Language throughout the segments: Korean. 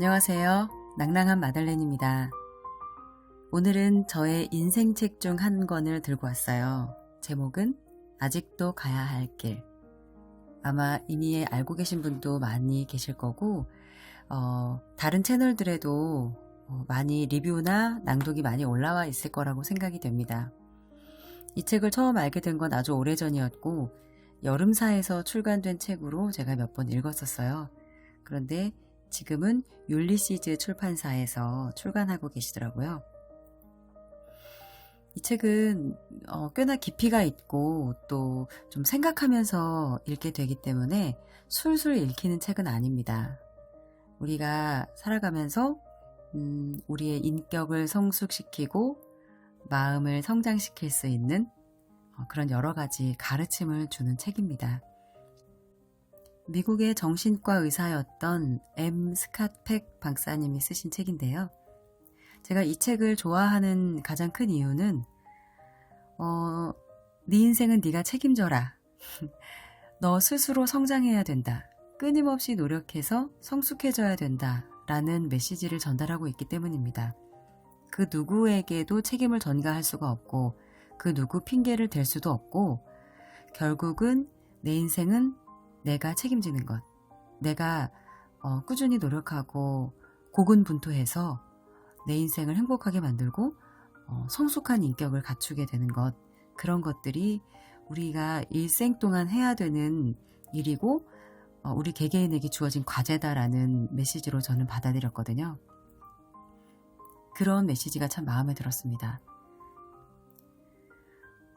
안녕하세요. 낭낭한 마들렌입니다. 오늘은 저의 인생책 중 한 권을 들고 왔어요. 제목은 아직도 가야 할 길. 아마 이미 알고 계신 분도 많이 계실 거고 다른 채널들에도 많이 리뷰나 낭독이 많이 올라와 있을 거라고 생각이 됩니다. 이 책을 처음 알게 된 건 아주 오래전이었고 여름사에서 출간된 책으로 제가 몇 번 읽었었어요. 그런데 지금은 율리시즈 출판사에서 출간하고 계시더라고요. 이 책은 꽤나 깊이가 있고 또 좀 생각하면서 읽게 되기 때문에 술술 읽히는 책은 아닙니다. 우리가 살아가면서 우리의 인격을 성숙시키고 마음을 성장시킬 수 있는 그런 여러 가지 가르침을 주는 책입니다. 미국의 정신과 의사였던 M. 스캇 팩 박사님이 쓰신 책인데요. 제가 이 책을 좋아하는 가장 큰 이유는 네 인생은 네가 책임져라. 너 스스로 성장해야 된다. 끊임없이 노력해서 성숙해져야 된다. 라는 메시지를 전달하고 있기 때문입니다. 그 누구에게도 책임을 전가할 수가 없고 그 누구 핑계를 댈 수도 없고 결국은 내 인생은 내가 책임지는 것, 내가 꾸준히 노력하고 고군분투해서 내 인생을 행복하게 만들고 성숙한 인격을 갖추게 되는 것, 그런 것들이 우리가 일생 동안 해야 되는 일이고 우리 개개인에게 주어진 과제다라는 메시지로 저는 받아들였거든요. 그런 메시지가 참 마음에 들었습니다.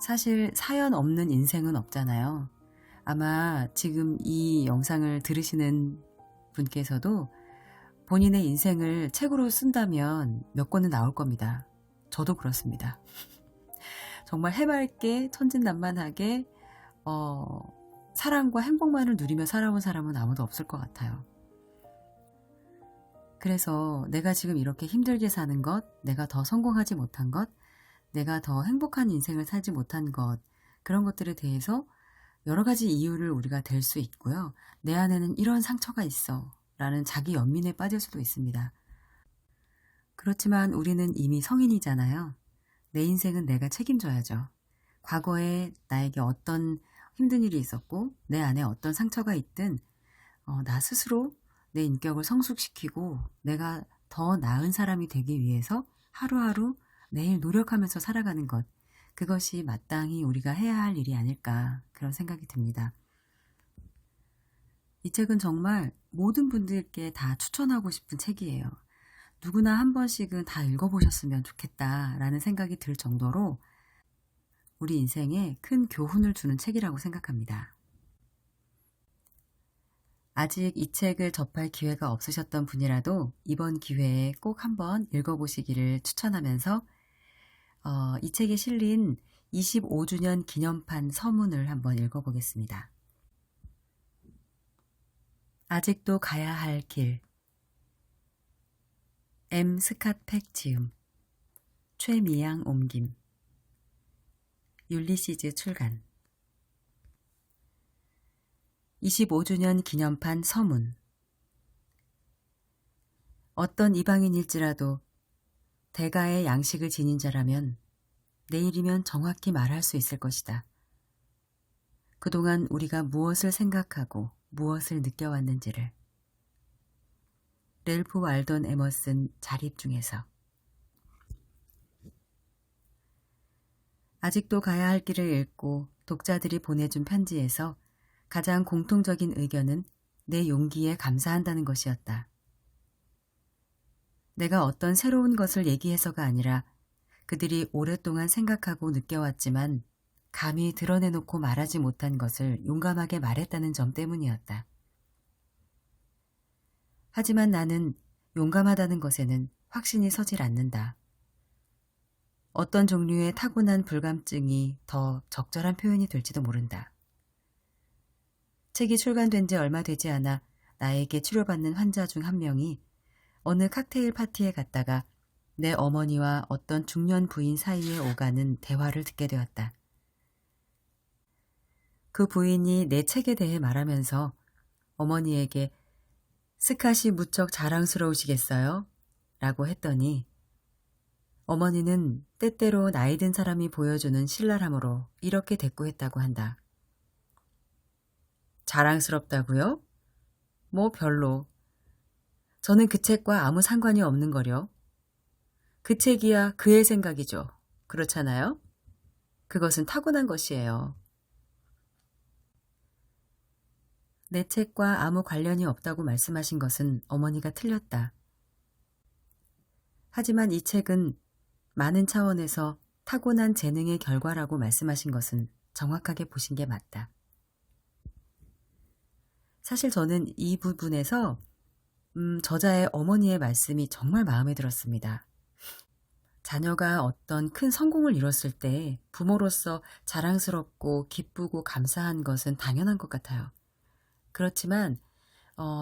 사실 사연 없는 인생은 없잖아요. 아마 지금 이 영상을 들으시는 분께서도 본인의 인생을 책으로 쓴다면 몇 권은 나올 겁니다. 저도 그렇습니다. 정말 해맑게 천진난만하게 사랑과 행복만을 누리며 살아온 사람은 아무도 없을 것 같아요. 그래서 내가 지금 이렇게 힘들게 사는 것, 내가 더 성공하지 못한 것, 내가 더 행복한 인생을 살지 못한 것, 그런 것들에 대해서 여러 가지 이유를 우리가 댈 수 있고요. 내 안에는 이런 상처가 있어 라는 자기 연민에 빠질 수도 있습니다. 그렇지만 우리는 이미 성인이잖아요. 내 인생은 내가 책임져야죠. 과거에 나에게 어떤 힘든 일이 있었고 내 안에 어떤 상처가 있든 나 스스로 내 인격을 성숙시키고 내가 더 나은 사람이 되기 위해서 하루하루 매일 노력하면서 살아가는 것, 그것이 마땅히 우리가 해야 할 일이 아닐까 그런 생각이 듭니다. 이 책은 정말 모든 분들께 다 추천하고 싶은 책이에요. 누구나 한 번씩은 다 읽어보셨으면 좋겠다라는 생각이 들 정도로 우리 인생에 큰 교훈을 주는 책이라고 생각합니다. 아직 이 책을 접할 기회가 없으셨던 분이라도 이번 기회에 꼭 한번 읽어보시기를 추천하면서 이 책에 실린 25주년 기념판 서문을 한번 읽어보겠습니다. 아직도 가야 할 길. M. 스캇 팩 지음. 최미양 옮김. 율리시즈 출간. 25주년 기념판 서문. 어떤 이방인일지라도 대가의 양식을 지닌 자라면 내일이면 정확히 말할 수 있을 것이다. 그동안 우리가 무엇을 생각하고 무엇을 느껴왔는지를. 렐프 왈돈 에머슨 자립 중에서. 아직도 가야 할 길을 읽고 독자들이 보내준 편지에서 가장 공통적인 의견은 내 용기에 감사한다는 것이었다. 내가 어떤 새로운 것을 얘기해서가 아니라 그들이 오랫동안 생각하고 느껴왔지만 감히 드러내놓고 말하지 못한 것을 용감하게 말했다는 점 때문이었다. 하지만 나는 용감하다는 것에는 확신이 서질 않는다. 어떤 종류의 타고난 불감증이 더 적절한 표현이 될지도 모른다. 책이 출간된 지 얼마 되지 않아 나에게 치료받는 환자 중 한 명이 어느 칵테일 파티에 갔다가 내 어머니와 어떤 중년 부인 사이에 오가는 대화를 듣게 되었다. 그 부인이 내 책에 대해 말하면서 어머니에게 스캇이 무척 자랑스러우시겠어요? 라고 했더니 어머니는 때때로 나이 든 사람이 보여주는 신랄함으로 이렇게 대꾸했다고 한다. 자랑스럽다고요? 뭐 별로. 저는 그 책과 아무 상관이 없는 거려. 그 책이야 그의 생각이죠. 그렇잖아요? 그것은 타고난 것이에요. 내 책과 아무 관련이 없다고 말씀하신 것은 어머니가 틀렸다. 하지만 이 책은 많은 차원에서 타고난 재능의 결과라고 말씀하신 것은 정확하게 보신 게 맞다. 사실 저는 이 부분에서 저자의 어머니의 말씀이 정말 마음에 들었습니다. 자녀가 어떤 큰 성공을 이뤘을 때 부모로서 자랑스럽고 기쁘고 감사한 것은 당연한 것 같아요. 그렇지만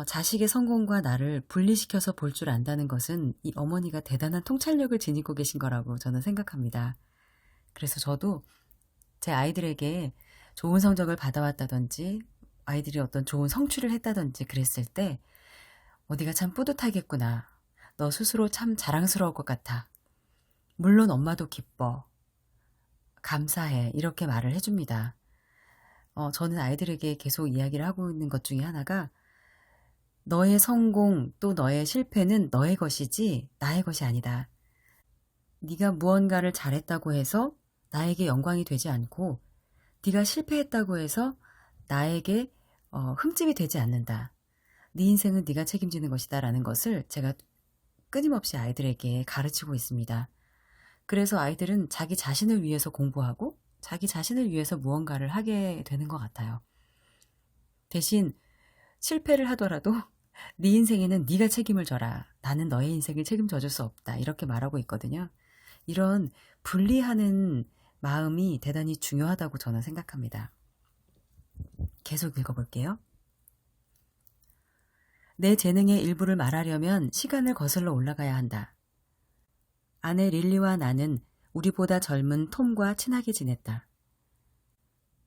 자식의 성공과 나를 분리시켜서 볼 줄 안다는 것은 이 어머니가 대단한 통찰력을 지니고 계신 거라고 저는 생각합니다. 그래서 저도 제 아이들에게 좋은 성적을 받아왔다든지 아이들이 어떤 좋은 성취를 했다든지 그랬을 때 네가 참 뿌듯하겠구나. 너 스스로 참 자랑스러울 것 같아. 물론 엄마도 기뻐. 감사해. 이렇게 말을 해줍니다. 저는 아이들에게 계속 이야기를 하고 있는 것 중에 하나가 너의 성공 또 너의 실패는 너의 것이지 나의 것이 아니다. 네가 무언가를 잘했다고 해서 나에게 영광이 되지 않고 네가 실패했다고 해서 나에게 흠집이 되지 않는다. 네 인생은 네가 책임지는 것이다 라는 것을 제가 끊임없이 아이들에게 가르치고 있습니다. 그래서 아이들은 자기 자신을 위해서 공부하고 자기 자신을 위해서 무언가를 하게 되는 것 같아요. 대신 실패를 하더라도 네 인생에는 네가 책임을 져라. 나는 너의 인생을 책임져 줄 수 없다. 이렇게 말하고 있거든요. 이런 분리하는 마음이 대단히 중요하다고 저는 생각합니다. 계속 읽어볼게요. 내 재능의 일부를 말하려면 시간을 거슬러 올라가야 한다. 아내 릴리와 나는 우리보다 젊은 톰과 친하게 지냈다.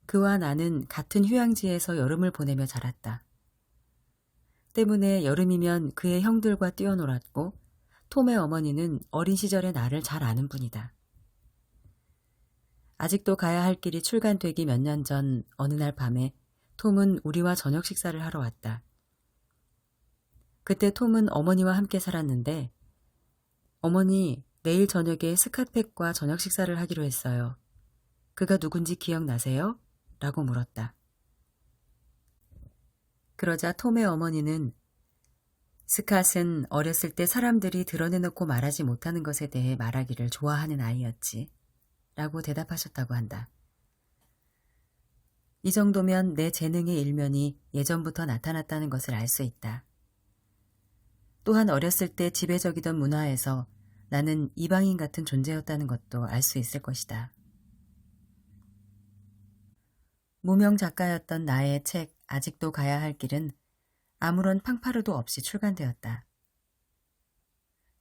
그와 나는 같은 휴양지에서 여름을 보내며 자랐다. 때문에 여름이면 그의 형들과 뛰어놀았고 톰의 어머니는 어린 시절의 나를 잘 아는 분이다. 아직도 가야 할 길이 출간되기 몇 년 전 어느 날 밤에 톰은 우리와 저녁 식사를 하러 왔다. 그때 톰은 어머니와 함께 살았는데 어머니, 내일 저녁에 스캇팩과 저녁 식사를 하기로 했어요. 그가 누군지 기억나세요? 라고 물었다. 그러자 톰의 어머니는 스캇은 어렸을 때 사람들이 드러내놓고 말하지 못하는 것에 대해 말하기를 좋아하는 아이였지. 라고 대답하셨다고 한다. 이 정도면 내 재능의 일면이 예전부터 나타났다는 것을 알 수 있다. 또한 어렸을 때 지배적이던 문화에서 나는 이방인 같은 존재였다는 것도 알 수 있을 것이다. 무명 작가였던 나의 책 아직도 가야 할 길은 아무런 팡파르도 없이 출간되었다.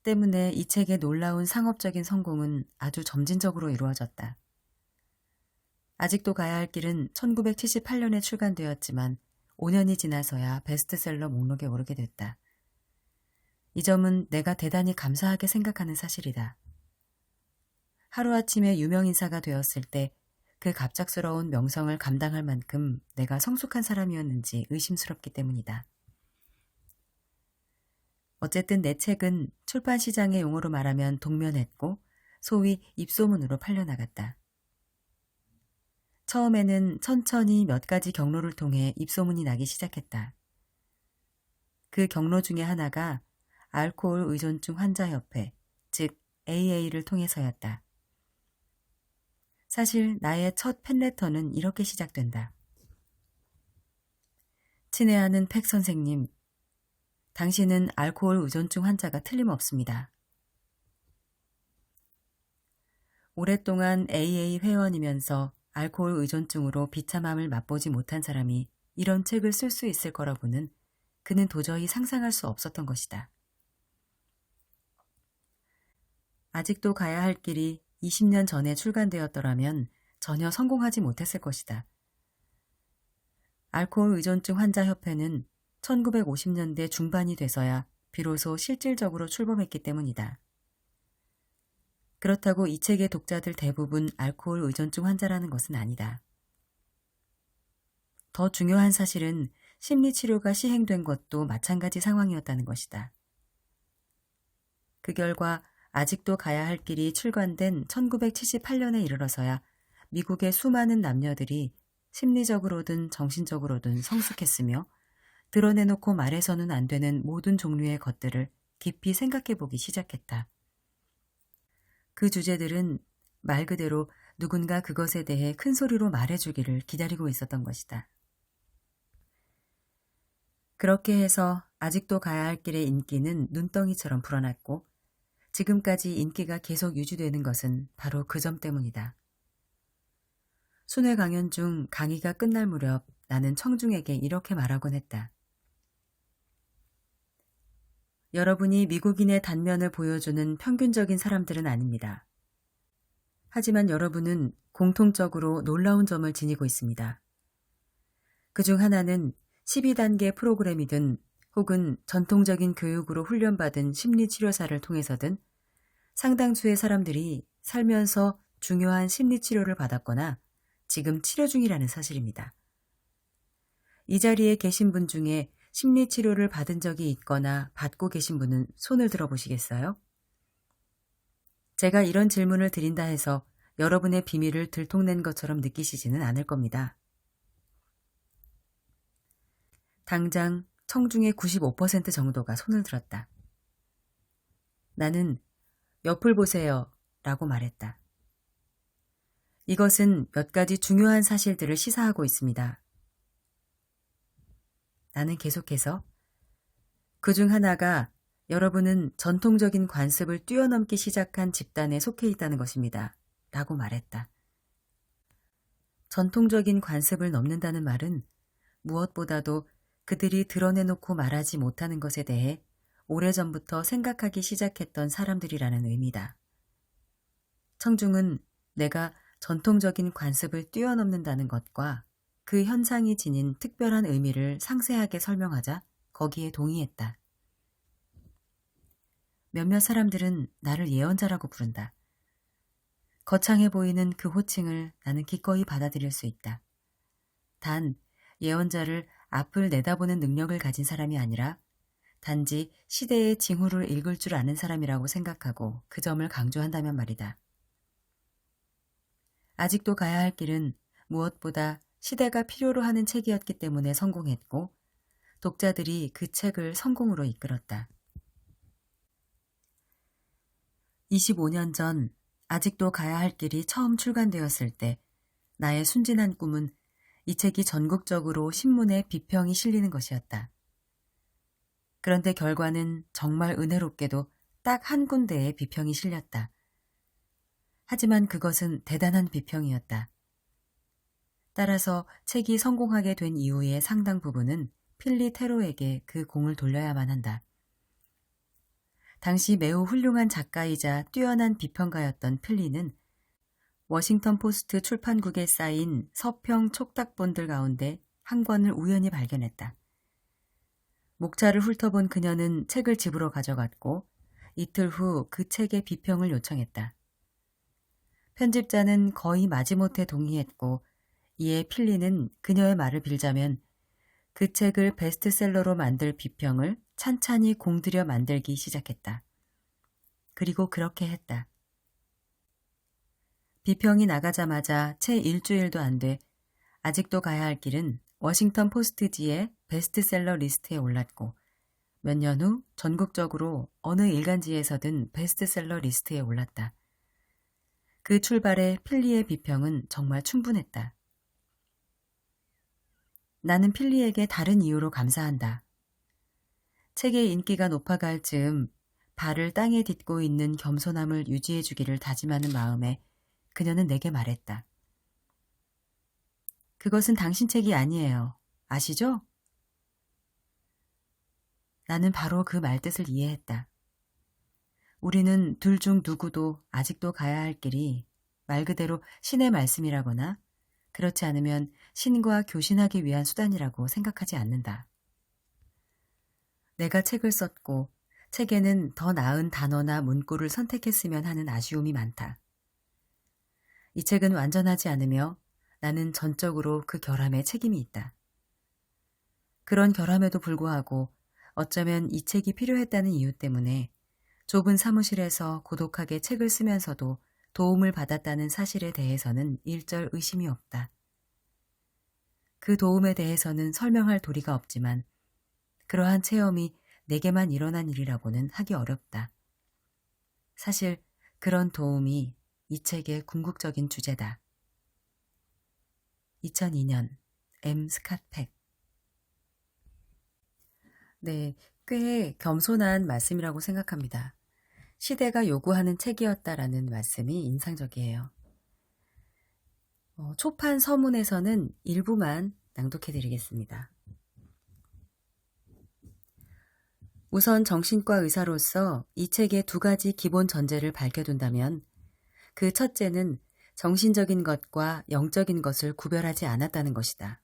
때문에 이 책의 놀라운 상업적인 성공은 아주 점진적으로 이루어졌다. 아직도 가야 할 길은 1978년에 출간되었지만 5년이 지나서야 베스트셀러 목록에 오르게 됐다. 이 점은 내가 대단히 감사하게 생각하는 사실이다. 하루아침에 유명인사가 되었을 때 그 갑작스러운 명성을 감당할 만큼 내가 성숙한 사람이었는지 의심스럽기 때문이다. 어쨌든 내 책은 출판시장의 용어로 말하면 동면했고 소위 입소문으로 팔려나갔다. 처음에는 천천히 몇 가지 경로를 통해 입소문이 나기 시작했다. 그 경로 중에 하나가 알코올 의존증 환자협회, 즉 AA를 통해서였다. 사실 나의 첫 팬레터는 이렇게 시작된다. 친애하는 팩 선생님, 당신은 알코올 의존증 환자가 틀림없습니다. 오랫동안 AA 회원이면서 알코올 의존증으로 비참함을 맛보지 못한 사람이 이런 책을 쓸 수 있을 거라고는 그는 도저히 상상할 수 없었던 것이다. 아직도 가야 할 길이 20년 전에 출간되었더라면 전혀 성공하지 못했을 것이다. 알코올 의존증 환자협회는 1950년대 중반이 돼서야 비로소 실질적으로 출범했기 때문이다. 그렇다고 이 책의 독자들 대부분 알코올 의존증 환자라는 것은 아니다. 더 중요한 사실은 심리치료가 시행된 것도 마찬가지 상황이었다는 것이다. 그 결과 아직도 가야 할 길이 출간된 1978년에 이르러서야 미국의 수많은 남녀들이 심리적으로든 정신적으로든 성숙했으며 드러내놓고 말해서는 안 되는 모든 종류의 것들을 깊이 생각해보기 시작했다. 그 주제들은 말 그대로 누군가 그것에 대해 큰 소리로 말해주기를 기다리고 있었던 것이다. 그렇게 해서 아직도 가야 할 길의 인기는 눈덩이처럼 불어났고 지금까지 인기가 계속 유지되는 것은 바로 그 점 때문이다. 순회 강연 중 강의가 끝날 무렵 나는 청중에게 이렇게 말하곤 했다. 여러분이 미국인의 단면을 보여주는 평균적인 사람들은 아닙니다. 하지만 여러분은 공통적으로 놀라운 점을 지니고 있습니다. 그중 하나는 12단계 프로그램이든 혹은 전통적인 교육으로 훈련받은 심리치료사를 통해서든 상당수의 사람들이 살면서 중요한 심리치료를 받았거나 지금 치료 중이라는 사실입니다. 이 자리에 계신 분 중에 심리치료를 받은 적이 있거나 받고 계신 분은 손을 들어보시겠어요? 제가 이런 질문을 드린다 해서 여러분의 비밀을 들통낸 것처럼 느끼시지는 않을 겁니다. 당장 청중의 95% 정도가 손을 들었다. 나는 옆을 보세요 라고 말했다. 이것은 몇 가지 중요한 사실들을 시사하고 있습니다. 나는 계속해서 그중 하나가 여러분은 전통적인 관습을 뛰어넘기 시작한 집단에 속해 있다는 것입니다. 라고 말했다. 전통적인 관습을 넘는다는 말은 무엇보다도 그들이 드러내놓고 말하지 못하는 것에 대해 오래전부터 생각하기 시작했던 사람들이라는 의미다. 청중은 내가 전통적인 관습을 뛰어넘는다는 것과 그 현상이 지닌 특별한 의미를 상세하게 설명하자 거기에 동의했다. 몇몇 사람들은 나를 예언자라고 부른다. 거창해 보이는 그 호칭을 나는 기꺼이 받아들일 수 있다. 단, 예언자를 앞을 내다보는 능력을 가진 사람이 아니라 단지 시대의 징후를 읽을 줄 아는 사람이라고 생각하고 그 점을 강조한다면 말이다. 아직도 가야 할 길은 무엇보다 시대가 필요로 하는 책이었기 때문에 성공했고 독자들이 그 책을 성공으로 이끌었다. 25년 전 아직도 가야 할 길이 처음 출간되었을 때 나의 순진한 꿈은 이 책이 전국적으로 신문에 비평이 실리는 것이었다. 그런데 결과는 정말 은혜롭게도 딱 한 군데에 비평이 실렸다. 하지만 그것은 대단한 비평이었다. 따라서 책이 성공하게 된 이유의 상당 부분은 필리 테로에게 그 공을 돌려야만 한다. 당시 매우 훌륭한 작가이자 뛰어난 비평가였던 필리는 워싱턴 포스트 출판국에 쌓인 서평 촉닥본들 가운데 한 권을 우연히 발견했다. 목차를 훑어본 그녀는 책을 집으로 가져갔고 이틀 후 그 책의 비평을 요청했다. 편집자는 거의 마지못해 동의했고 이에 필리는 그녀의 말을 빌자면 그 책을 베스트셀러로 만들 비평을 찬찬히 공들여 만들기 시작했다. 그리고 그렇게 했다. 비평이 나가자마자 채 일주일도 안 돼 아직도 가야 할 길은 워싱턴 포스트지의 베스트셀러 리스트에 올랐고 몇 년 후 전국적으로 어느 일간지에서든 베스트셀러 리스트에 올랐다. 그 출발에 필리의 비평은 정말 충분했다. 나는 필리에게 다른 이유로 감사한다. 책의 인기가 높아갈 즈음 발을 땅에 딛고 있는 겸손함을 유지해 주기를 다짐하는 마음에 그녀는 내게 말했다. 그것은 당신 책이 아니에요. 아시죠? 나는 바로 그 말뜻을 이해했다. 우리는 둘 중 누구도 아직도 가야 할 길이 말 그대로 신의 말씀이라거나 그렇지 않으면 신과 교신하기 위한 수단이라고 생각하지 않는다. 내가 책을 썼고 책에는 더 나은 단어나 문구를 선택했으면 하는 아쉬움이 많다. 이 책은 완전하지 않으며 나는 전적으로 그 결함에 책임이 있다. 그런 결함에도 불구하고 어쩌면 이 책이 필요했다는 이유 때문에 좁은 사무실에서 고독하게 책을 쓰면서도 도움을 받았다는 사실에 대해서는 일절 의심이 없다. 그 도움에 대해서는 설명할 도리가 없지만 그러한 체험이 내게만 일어난 일이라고는 하기 어렵다. 사실 그런 도움이 이 책의 궁극적인 주제다. 2002년 M. 스캇 팩. 네, 꽤 겸손한 말씀이라고 생각합니다. 시대가 요구하는 책이었다라는 말씀이 인상적이에요. 초판 서문에서는 일부만 낭독해드리겠습니다. 우선 정신과 의사로서 이 책의 두 가지 기본 전제를 밝혀둔다면 그 첫째는 정신적인 것과 영적인 것을 구별하지 않았다는 것이다.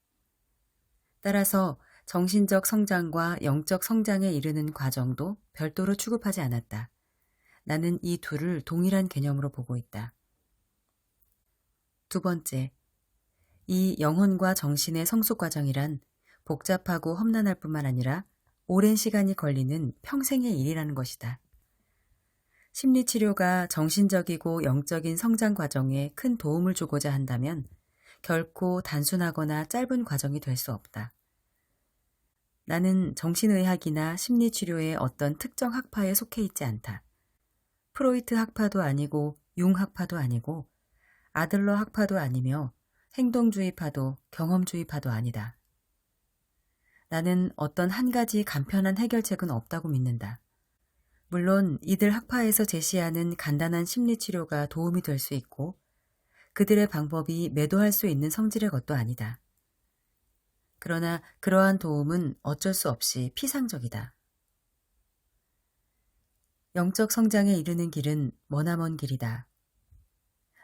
따라서 정신적 성장과 영적 성장에 이르는 과정도 별도로 취급하지 않았다. 나는 이 둘을 동일한 개념으로 보고 있다. 두 번째, 이 영혼과 정신의 성숙 과정이란 복잡하고 험난할 뿐만 아니라 오랜 시간이 걸리는 평생의 일이라는 것이다. 심리치료가 정신적이고 영적인 성장 과정에 큰 도움을 주고자 한다면 결코 단순하거나 짧은 과정이 될 수 없다. 나는 정신의학이나 심리치료의 어떤 특정 학파에 속해 있지 않다. 프로이트 학파도 아니고 융 학파도 아니고 아들러 학파도 아니며 행동주의파도 경험주의파도 아니다. 나는 어떤 한 가지 간편한 해결책은 없다고 믿는다. 물론 이들 학파에서 제시하는 간단한 심리치료가 도움이 될 수 있고 그들의 방법이 매도할 수 있는 성질의 것도 아니다. 그러나 그러한 도움은 어쩔 수 없이 피상적이다. 영적 성장에 이르는 길은 머나먼 길이다.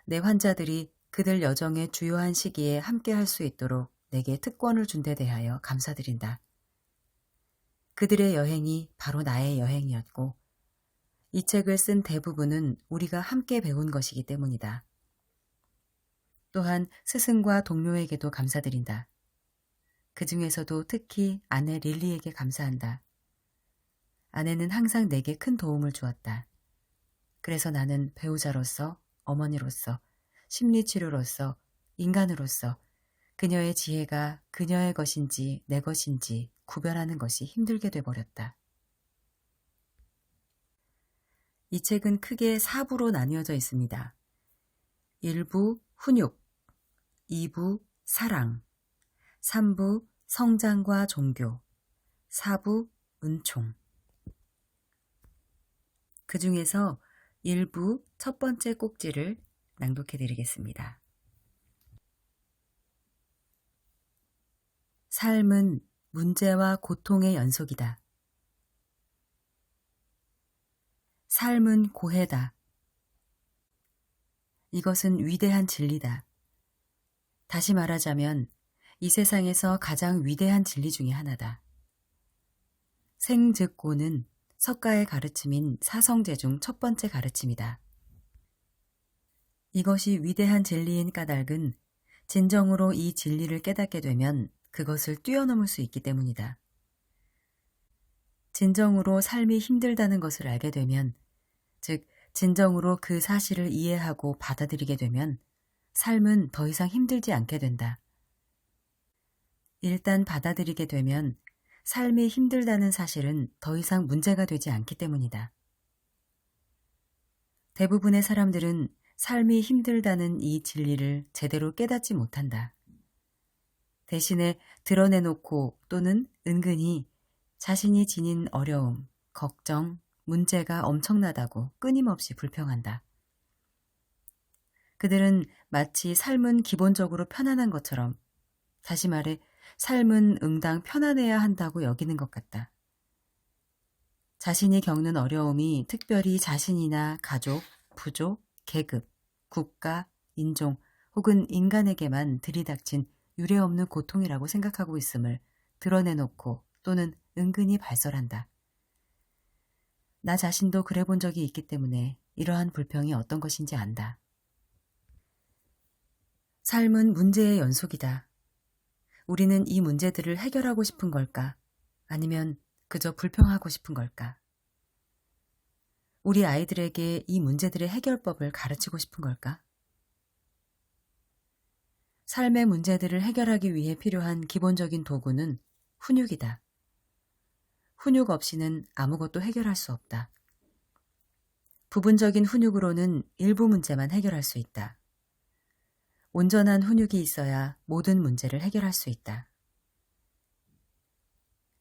내 환자들이 그들 여정의 주요한 시기에 함께 할 수 있도록 내게 특권을 준 데 대하여 감사드린다. 그들의 여행이 바로 나의 여행이었고 이 책을 쓴 대부분은 우리가 함께 배운 것이기 때문이다. 또한 스승과 동료에게도 감사드린다. 그 중에서도 특히 아내 릴리에게 감사한다. 아내는 항상 내게 큰 도움을 주었다. 그래서 나는 배우자로서, 어머니로서, 심리치료로서, 인간으로서 그녀의 지혜가 그녀의 것인지 내 것인지 구별하는 것이 힘들게 돼버렸다. 이 책은 크게 4부로 나뉘어져 있습니다. 1부 훈육, 2부 사랑, 3부 성장과 종교, 4부 은총. 그 중에서 1부 첫 번째 꼭지를 낭독해드리겠습니다. 삶은 문제와 고통의 연속이다. 삶은 고해다. 이것은 위대한 진리다. 다시 말하자면 이 세상에서 가장 위대한 진리 중에 하나다. 생 즉 고는 석가의 가르침인 사성제 중 첫 번째 가르침이다. 이것이 위대한 진리인 까닭은 진정으로 이 진리를 깨닫게 되면 그것을 뛰어넘을 수 있기 때문이다. 진정으로 삶이 힘들다는 것을 알게 되면, 즉 진정으로 그 사실을 이해하고 받아들이게 되면 삶은 더 이상 힘들지 않게 된다. 일단 받아들이게 되면 삶이 힘들다는 사실은 더 이상 문제가 되지 않기 때문이다. 대부분의 사람들은 삶이 힘들다는 이 진리를 제대로 깨닫지 못한다. 대신에 드러내놓고 또는 은근히 자신이 지닌 어려움, 걱정, 문제가 엄청나다고 끊임없이 불평한다. 그들은 마치 삶은 기본적으로 편안한 것처럼, 다시 말해 삶은 응당 편안해야 한다고 여기는 것 같다. 자신이 겪는 어려움이 특별히 자신이나 가족, 부족, 계급, 국가, 인종 혹은 인간에게만 들이닥친 유례없는 고통이라고 생각하고 있음을 드러내놓고 또는 은근히 발설한다. 나 자신도 그래 본 적이 있기 때문에 이러한 불평이 어떤 것인지 안다. 삶은 문제의 연속이다. 우리는 이 문제들을 해결하고 싶은 걸까? 아니면 그저 불평하고 싶은 걸까? 우리 아이들에게 이 문제들의 해결법을 가르치고 싶은 걸까? 삶의 문제들을 해결하기 위해 필요한 기본적인 도구는 훈육이다. 훈육 없이는 아무것도 해결할 수 없다. 부분적인 훈육으로는 일부 문제만 해결할 수 있다. 온전한 훈육이 있어야 모든 문제를 해결할 수 있다.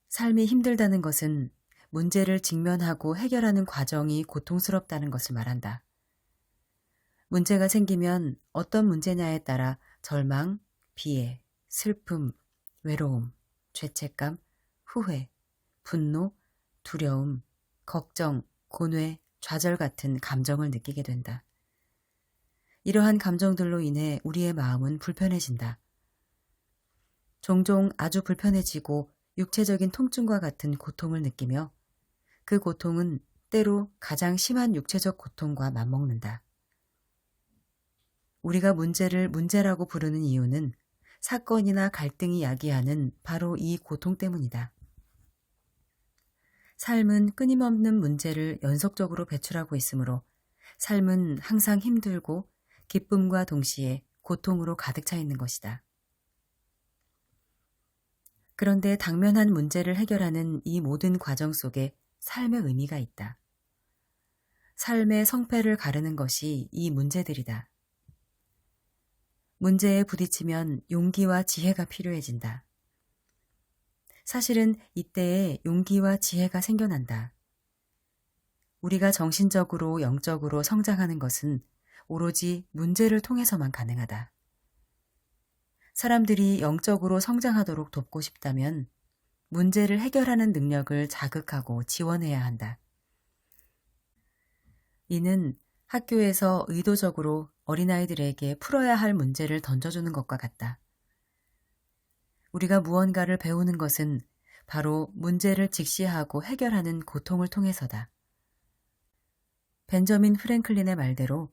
삶이 힘들다는 것은 문제를 직면하고 해결하는 과정이 고통스럽다는 것을 말한다. 문제가 생기면 어떤 문제냐에 따라 절망, 비애, 슬픔, 외로움, 죄책감, 후회, 분노, 두려움, 걱정, 고뇌, 좌절 같은 감정을 느끼게 된다. 이러한 감정들로 인해 우리의 마음은 불편해진다. 종종 아주 불편해지고 육체적인 통증과 같은 고통을 느끼며 그 고통은 때로 가장 심한 육체적 고통과 맞먹는다. 우리가 문제를 문제라고 부르는 이유는 사건이나 갈등이 야기하는 바로 이 고통 때문이다. 삶은 끊임없는 문제를 연속적으로 배출하고 있으므로 삶은 항상 힘들고 기쁨과 동시에 고통으로 가득 차 있는 것이다. 그런데 당면한 문제를 해결하는 이 모든 과정 속에 삶의 의미가 있다. 삶의 성패를 가르는 것이 이 문제들이다. 문제에 부딪히면 용기와 지혜가 필요해진다. 사실은 이때에 용기와 지혜가 생겨난다. 우리가 정신적으로 영적으로 성장하는 것은 오로지 문제를 통해서만 가능하다. 사람들이 영적으로 성장하도록 돕고 싶다면 문제를 해결하는 능력을 자극하고 지원해야 한다. 이는 학교에서 의도적으로 어린아이들에게 풀어야 할 문제를 던져주는 것과 같다. 우리가 무언가를 배우는 것은 바로 문제를 직시하고 해결하는 고통을 통해서다. 벤저민 프랭클린의 말대로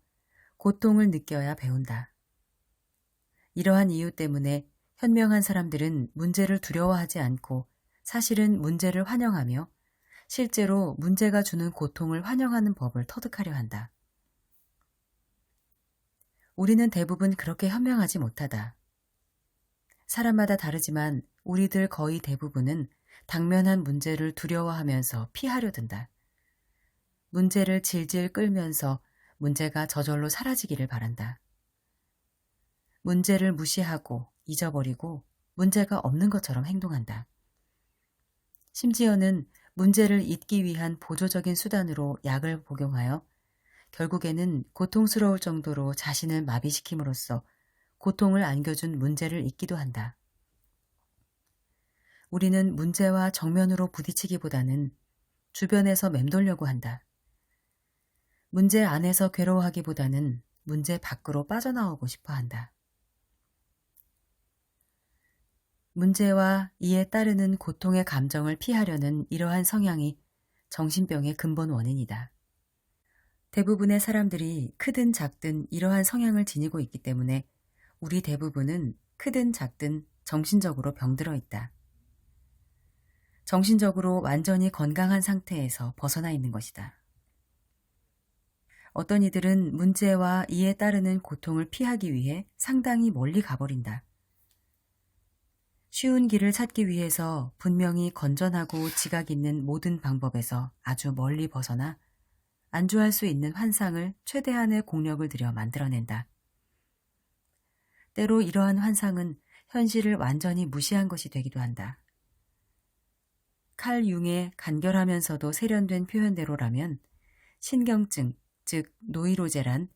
고통을 느껴야 배운다. 이러한 이유 때문에 현명한 사람들은 문제를 두려워하지 않고 사실은 문제를 환영하며 실제로 문제가 주는 고통을 환영하는 법을 터득하려 한다. 우리는 대부분 그렇게 현명하지 못하다. 사람마다 다르지만 우리들 거의 대부분은 당면한 문제를 두려워하면서 피하려 든다. 문제를 질질 끌면서 문제가 저절로 사라지기를 바란다. 문제를 무시하고 잊어버리고 문제가 없는 것처럼 행동한다. 심지어는 문제를 잊기 위한 보조적인 수단으로 약을 복용하여 결국에는 고통스러울 정도로 자신을 마비시킴으로써 고통을 안겨준 문제를 잊기도 한다. 우리는 문제와 정면으로 부딪히기보다는 주변에서 맴돌려고 한다. 문제 안에서 괴로워하기보다는 문제 밖으로 빠져나오고 싶어 한다. 문제와 이에 따르는 고통의 감정을 피하려는 이러한 성향이 정신병의 근본 원인이다. 대부분의 사람들이 크든 작든 이러한 성향을 지니고 있기 때문에 우리 대부분은 크든 작든 정신적으로 병들어 있다. 정신적으로 완전히 건강한 상태에서 벗어나 있는 것이다. 어떤 이들은 문제와 이에 따르는 고통을 피하기 위해 상당히 멀리 가버린다. 쉬운 길을 찾기 위해서 분명히 건전하고 지각 있는 모든 방법에서 아주 멀리 벗어나 안주할 수 있는 환상을 최대한의 공력을 들여 만들어낸다. 때로 이러한 환상은 현실을 완전히 무시한 것이 되기도 한다. 칼 융의 간결하면서도 세련된 표현대로라면 신경증, 즉 노이로제란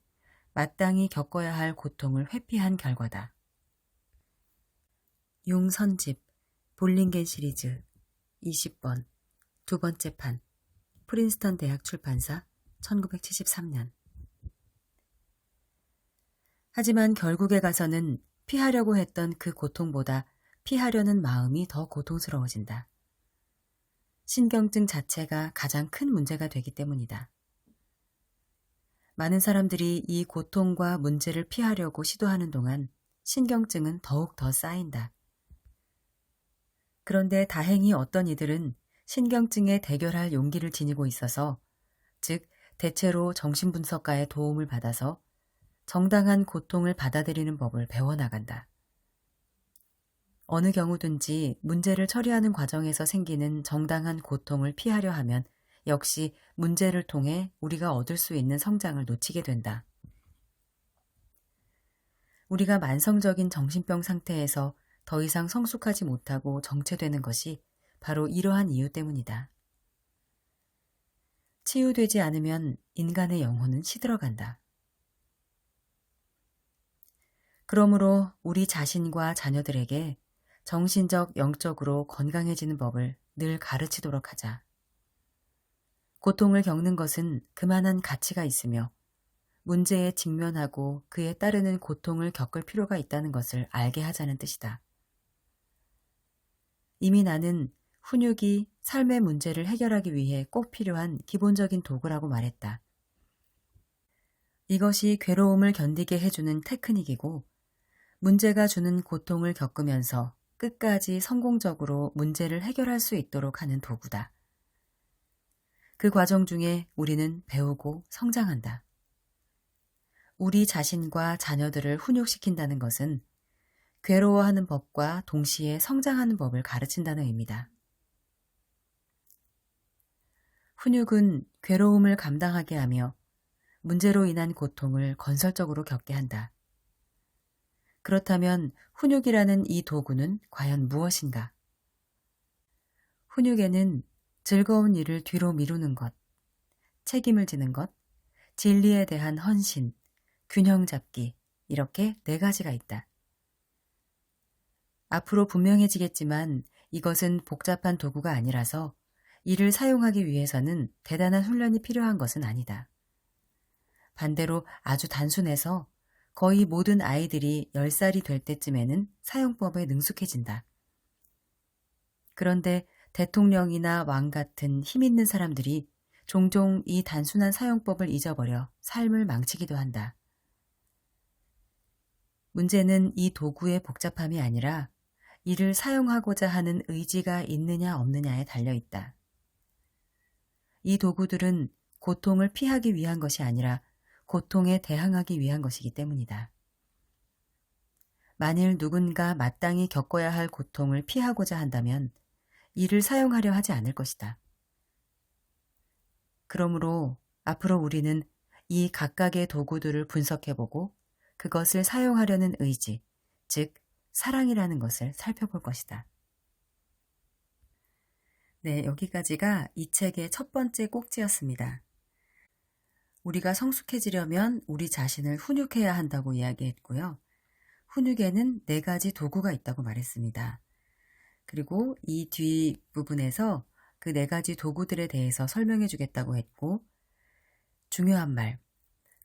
마땅히 겪어야 할 고통을 회피한 결과다. 융 선집, 볼링겐 시리즈 20번, 두 번째 판, 프린스턴 대학 출판사 1973년. 하지만 결국에 가서는 피하려고 했던 그 고통보다 피하려는 마음이 더 고통스러워진다. 신경증 자체가 가장 큰 문제가 되기 때문이다. 많은 사람들이 이 고통과 문제를 피하려고 시도하는 동안 신경증은 더욱 더 쌓인다. 그런데 다행히 어떤 이들은 신경증에 대결할 용기를 지니고 있어서, 즉 대체로 정신분석가의 도움을 받아서 정당한 고통을 받아들이는 법을 배워나간다. 어느 경우든지 문제를 처리하는 과정에서 생기는 정당한 고통을 피하려 하면 역시 문제를 통해 우리가 얻을 수 있는 성장을 놓치게 된다. 우리가 만성적인 정신병 상태에서 더 이상 성숙하지 못하고 정체되는 것이 바로 이러한 이유 때문이다. 치유되지 않으면 인간의 영혼은 시들어간다. 그러므로 우리 자신과 자녀들에게 정신적, 영적으로 건강해지는 법을 늘 가르치도록 하자. 고통을 겪는 것은 그만한 가치가 있으며 문제에 직면하고 그에 따르는 고통을 겪을 필요가 있다는 것을 알게 하자는 뜻이다. 이미 나는 훈육이 삶의 문제를 해결하기 위해 꼭 필요한 기본적인 도구라고 말했다. 이것이 괴로움을 견디게 해주는 테크닉이고, 문제가 주는 고통을 겪으면서 끝까지 성공적으로 문제를 해결할 수 있도록 하는 도구다. 그 과정 중에 우리는 배우고 성장한다. 우리 자신과 자녀들을 훈육시킨다는 것은 괴로워하는 법과 동시에 성장하는 법을 가르친다는 의미다. 훈육은 괴로움을 감당하게 하며 문제로 인한 고통을 건설적으로 겪게 한다. 그렇다면 훈육이라는 이 도구는 과연 무엇인가? 훈육에는 즐거운 일을 뒤로 미루는 것, 책임을 지는 것, 진리에 대한 헌신, 균형 잡기, 이렇게 4가지가 있다. 앞으로 분명해지겠지만 이것은 복잡한 도구가 아니라서 이를 사용하기 위해서는 대단한 훈련이 필요한 것은 아니다. 반대로 아주 단순해서 거의 모든 아이들이 10살이 될 때쯤에는 사용법에 능숙해진다. 그런데 대통령이나 왕 같은 힘 있는 사람들이 종종 이 단순한 사용법을 잊어버려 삶을 망치기도 한다. 문제는 이 도구의 복잡함이 아니라 이를 사용하고자 하는 의지가 있느냐 없느냐에 달려있다. 이 도구들은 고통을 피하기 위한 것이 아니라 고통에 대항하기 위한 것이기 때문이다. 만일 누군가 마땅히 겪어야 할 고통을 피하고자 한다면 이를 사용하려 하지 않을 것이다. 그러므로 앞으로 우리는 이 각각의 도구들을 분석해보고 그것을 사용하려는 의지, 즉 사랑이라는 것을 살펴볼 것이다. 네, 여기까지가 이 책의 첫 번째 꼭지였습니다. 우리가 성숙해지려면 우리 자신을 훈육해야 한다고 이야기했고요. 훈육에는 4가지 도구가 있다고 말했습니다. 그리고 이 뒷부분에서 그 4가지 도구들에 대해서 설명해 주겠다고 했고, 중요한 말,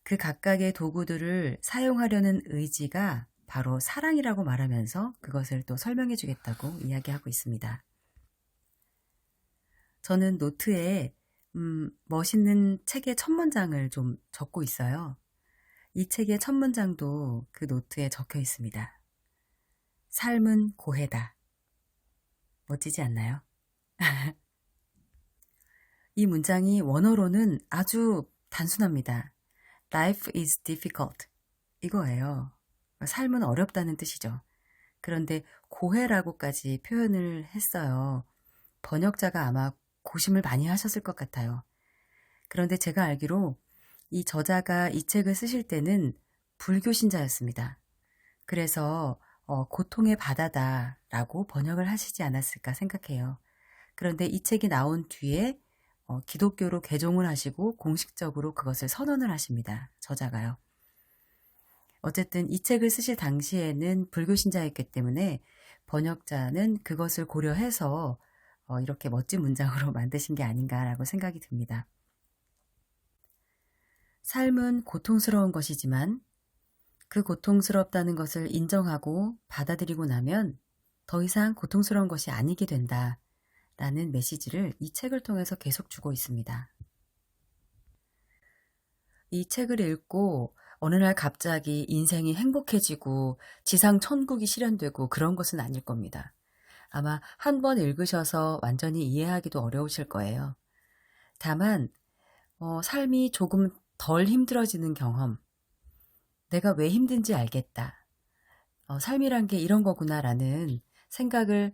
그 각각의 도구들을 사용하려는 의지가 바로 사랑이라고 말하면서 그것을 또 설명해 주겠다고 이야기하고 있습니다. 저는 노트에 멋있는 책의 첫 문장을 좀 적고 있어요. 이 책의 첫 문장도 그 노트에 적혀 있습니다. 삶은 고해다. 멋지지 않나요? 이 문장이 원어로는 아주 단순합니다. Life is difficult. 이거예요. 삶은 어렵다는 뜻이죠. 그런데 고해라고까지 표현을 했어요. 번역자가 아마 고심을 많이 하셨을 것 같아요. 그런데 제가 알기로 이 저자가 이 책을 쓰실 때는 불교 신자였습니다. 그래서 고통의 바다다라고 번역을 하시지 않았을까 생각해요. 그런데 이 책이 나온 뒤에 기독교로 개종을 하시고 공식적으로 그것을 선언을 하십니다. 저자가요. 어쨌든 이 책을 쓰실 당시에는 불교 신자였기 때문에 번역자는 그것을 고려해서 이렇게 멋진 문장으로 만드신 게 아닌가라고 생각이 듭니다. 삶은 고통스러운 것이지만 그 고통스럽다는 것을 인정하고 받아들이고 나면 더 이상 고통스러운 것이 아니게 된다 라는 메시지를 이 책을 통해서 계속 주고 있습니다. 이 책을 읽고 어느 날 갑자기 인생이 행복해지고 지상 천국이 실현되고 그런 것은 아닐 겁니다. 아마 한 번 읽으셔서 완전히 이해하기도 어려우실 거예요. 다만 삶이 조금 덜 힘들어지는 경험, 내가 왜 힘든지 알겠다. 삶이란 게 이런 거구나라는 생각을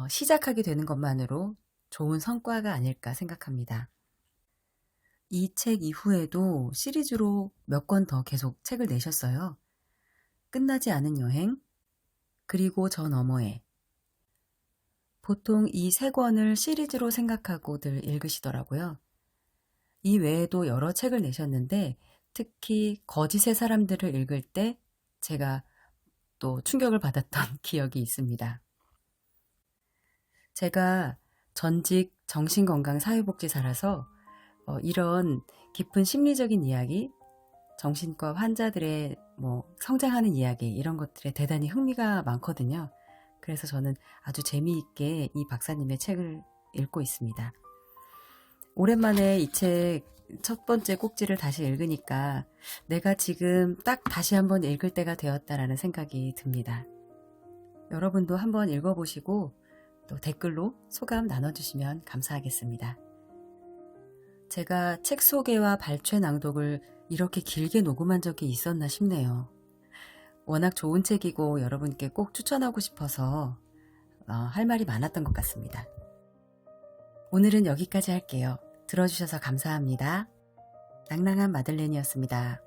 시작하게 되는 것만으로 좋은 성과가 아닐까 생각합니다. 이 책 이후에도 시리즈로 몇 권 더 계속 책을 내셨어요. 끝나지 않은 여행, 그리고 저 너머에. 보통 이 세 권을 시리즈로 생각하고들 읽으시더라고요. 이 외에도 여러 책을 내셨는데 특히 거짓의 사람들을 읽을 때 제가 또 충격을 받았던 기억이 있습니다. 제가 전직 정신건강사회복지사라서 이런 깊은 심리적인 이야기, 정신과 환자들의 성장하는 이야기 이런 것들에 대단히 흥미가 많거든요. 그래서 저는 아주 재미있게 이 박사님의 책을 읽고 있습니다. 오랜만에 이 책 첫 번째 꼭지를 다시 읽으니까 내가 지금 딱 다시 한번 읽을 때가 되었다라는 생각이 듭니다. 여러분도 한번 읽어보시고 또 댓글로 소감 나눠주시면 감사하겠습니다. 제가 책 소개와 발췌 낭독을 이렇게 길게 녹음한 적이 있었나 싶네요. 워낙 좋은 책이고 여러분께 꼭 추천하고 싶어서 할 말이 많았던 것 같습니다. 오늘은 여기까지 할게요. 들어주셔서 감사합니다. 낭낭한 마들렌이었습니다.